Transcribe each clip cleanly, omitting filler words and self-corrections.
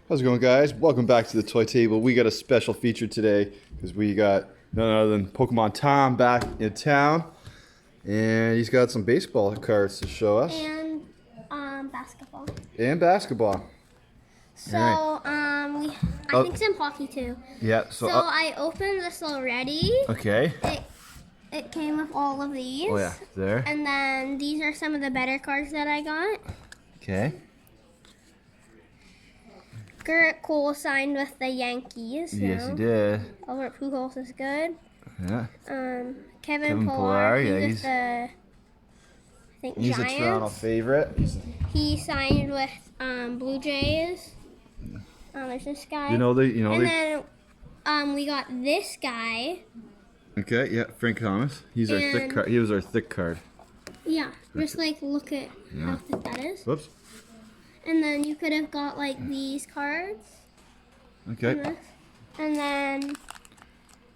How's it going, guys? Welcome back to the Toy Table. We got a special feature today because we got none other than Pokemon Tom back in town, and he's got some baseball cards to show us. And basketball. And basketball. So All I think some hockey too. Yeah. So I opened this already. Okay. It came with all of these. Oh yeah, there. And then these are some of the better cards that I got. Okay. Garrett Cole signed with the Yankees. Yes, he did. Albert Pujols is good. Yeah. Kevin Pillar, Pillar, yeah, he's with the I think He's Giants. a Toronto favorite. He signed with Blue Jays. There's this guy. Then we got this guy. Okay. Yeah, Frank Thomas. He's our thick card. He was our thick card. Yeah, just like look at how thick that is. Whoops. And then you could have got like these cards. Okay. And then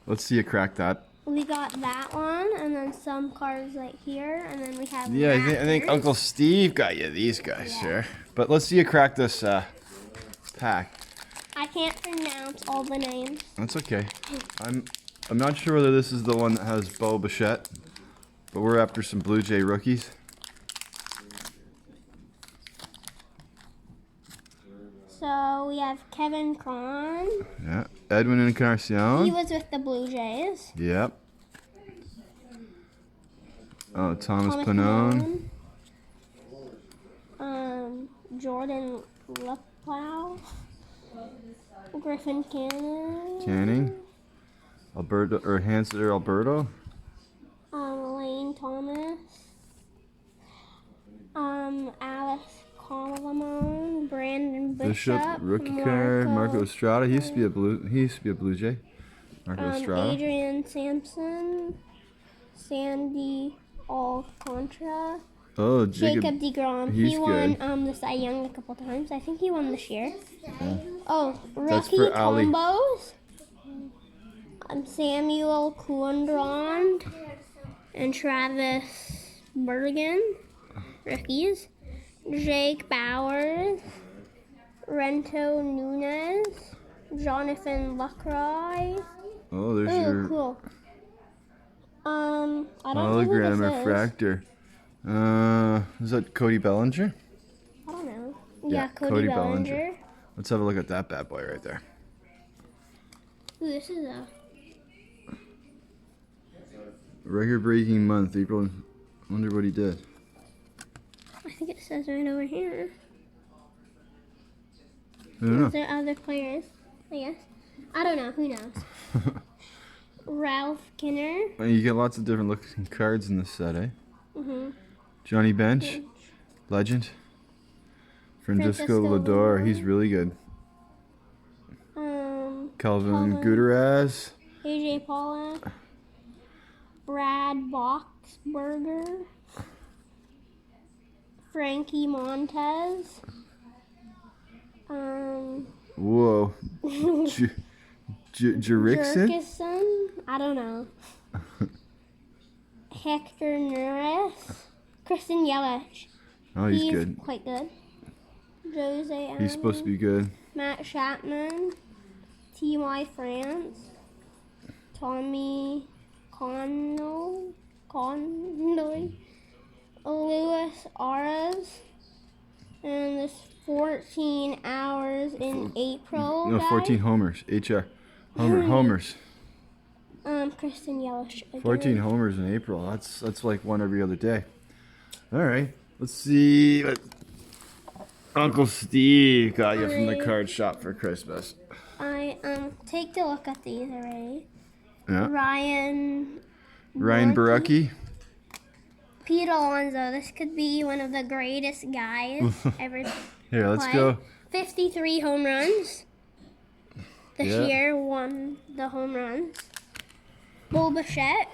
Let's see you crack that. we got that one, and then some cards like here, and then we have. Yeah, I think Uncle Steve got you these guys here. But let's see you crack this pack. I can't pronounce all the names. That's okay. I'm not sure whether this is the one that has Bo Bichette, but we're after some Blue Jay rookies. So we have Kevin Cron. Yeah, Edwin Encarnacion. He was with the Blue Jays. Yep. Oh, Thomas Pannone. Jordan Leplow. Griffin Canning. Alberto or Hanser Alberto. Lane Thomas. Alice Colamon. Brandon Bishop. Rookie card. Marco Estrada. He used to be a Blue Jay. Marco Estrada. Adrian Sampson. Sandy Alcantara. Oh, Jacob DeGrom. He's He won good. the Cy Young a couple times. I think he won this year. Yeah. Oh, That's rookie for Ali. combos. Samuel Kundron and Travis Bergen. Rookies. Jake Bowers. Rento Nunez. Jonathan Lucroy. Oh, there's your Cool. I don't hologram know who this is. refractor. Is that Cody Bellinger? I don't know. Yeah, Yeah, Cody Cody Bellinger. Bellinger. Let's have a look at that bad boy right there. Ooh, this is a Record-breaking month, April. Wonder what he did. I think it says right over here. I don't know. Is there other players? I guess. I don't know. Who knows? Ralph Kinner. Well, you get lots of different looking cards in this set, eh? Mhm. Johnny Bench, legend. Francisco Lindor, he's really good. Calvin Gutierrez. AJ Pollock. Brad Boxberger. Frankie Montez. Whoa. Jerickson? Jerkison. I don't know. Hector Neris. Kristen Yelich. Oh, he's good. Quite good. Jose Allen. He's supposed to be good. Matt Chapman. T.Y. France. Tommy Connoy. Luis Aras. And this 14 hours in April. No, 14 homers. Homers. Kristen Yelich. Again. 14 homers in April. That's like one every other day. All right. Let's see what Uncle Steve got you from the card shop for Christmas. I take a look at these already. Yeah. Ryan Barucki. Pete Alonso. This could be one of the greatest guys ever. Here, let's play. go. 53 home runs. This Yeah. year won the home runs. Bo Bichette.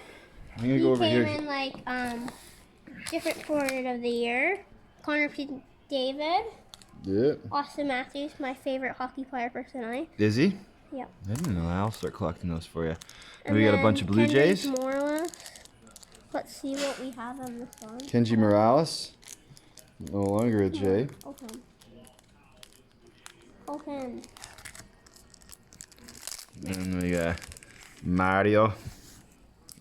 I'm gonna He go over came here. in different forward of the year. Connor David. Yeah. Austin Matthews, my favorite hockey player personally. Is he? Yep. I didn't know. I'll start collecting those for you. And And we got a then bunch of Blue Kendrick Jays. Morales. Let's see what we have on this one. Kenji Morales. No longer a J. Okay. Open. And we got Mario.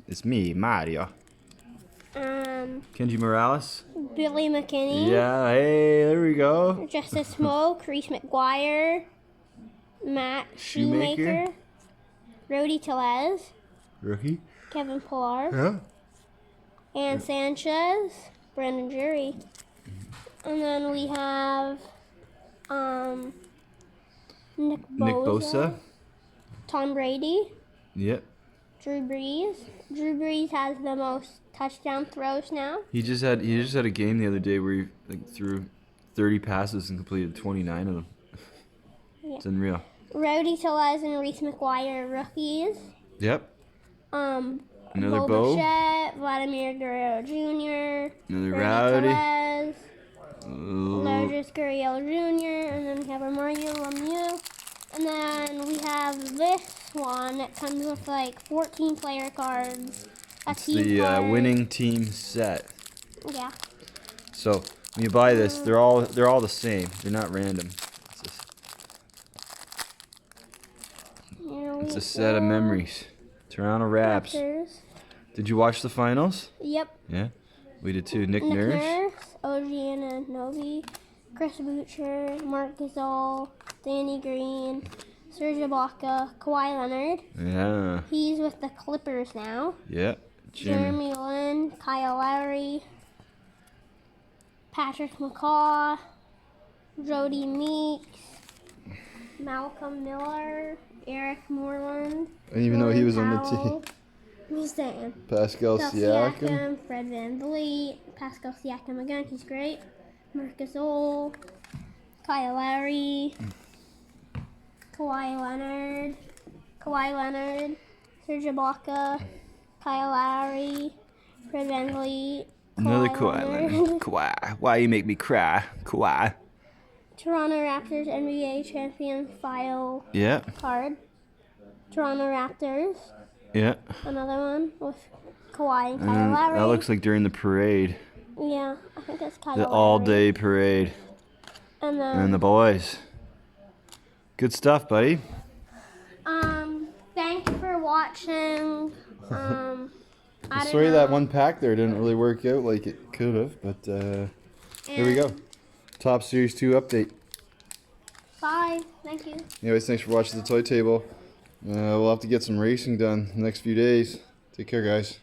It's me, Mario. Kenji Morales. Billy McKinney. Yeah, hey, there we go. Justice Smoke. Reese McGuire. Matt Shoemaker. Rody Tellez. Rookie. Kevin Pillar. Yeah. And Sanchez. Brandon Jury. And then we have Nick Bosa. Tom Brady. Yep. Drew Brees. Drew Brees has the most touchdown throws now. He just had a game the other day where he threw 30 passes and completed 29 of them. Yeah. It's unreal. Rody Tellez and Reese McGuire rookies. Yep. Another Bo Bo. Bichette, Vladimir Guerrero Jr. Another Rowdy. Tellez, Lourdes Gurriel Jr. And then we have Mario Lemieux. And then we have this one that comes with like 14 player cards. It's the winning team set. Yeah. So when you buy this, they're all the same. They're not random. It's a set of memories. Toronto Raps. Raptors. Did you watch the finals? Yep. Yeah, we did too. Nick Nurse. OG Anunoby, Chris Boucher, Marc Gasol, Danny Green, Serge Ibaka, Kawhi Leonard. Yeah. He's with the Clippers now. Yeah. Jeremy Lin, Kyle Lowry, Patrick McCaw, Jody Meeks, Malcolm Miller, Eric Moreland. I didn't even know he was on the team. Who's that? Pascal Siakam. Fred VanVleet, Pascal Siakam again, he's great. Marc Gasol, Kyle Lowry, Kawhi Leonard, Serge Ibaka, Kyle Lowry, Fred VanVleet, Another Kawhi Leonard. Kawhi. Why you make me cry? Kawhi. Toronto Raptors NBA champion file card. Toronto Raptors. Yeah. Another one with Kawhi and Kyle Lowry. That looks like during the parade. Yeah, I think that's Kyle Lowry. The all-day parade. And the boys. Good stuff, buddy. Thank you for watching. Sorry that one pack there didn't really work out like it could have, but here we go. Top Series 2 update. Bye. Thank you. Anyways, thanks for watching the Toy Table. We'll have to get some racing done the next few days. Take care, guys.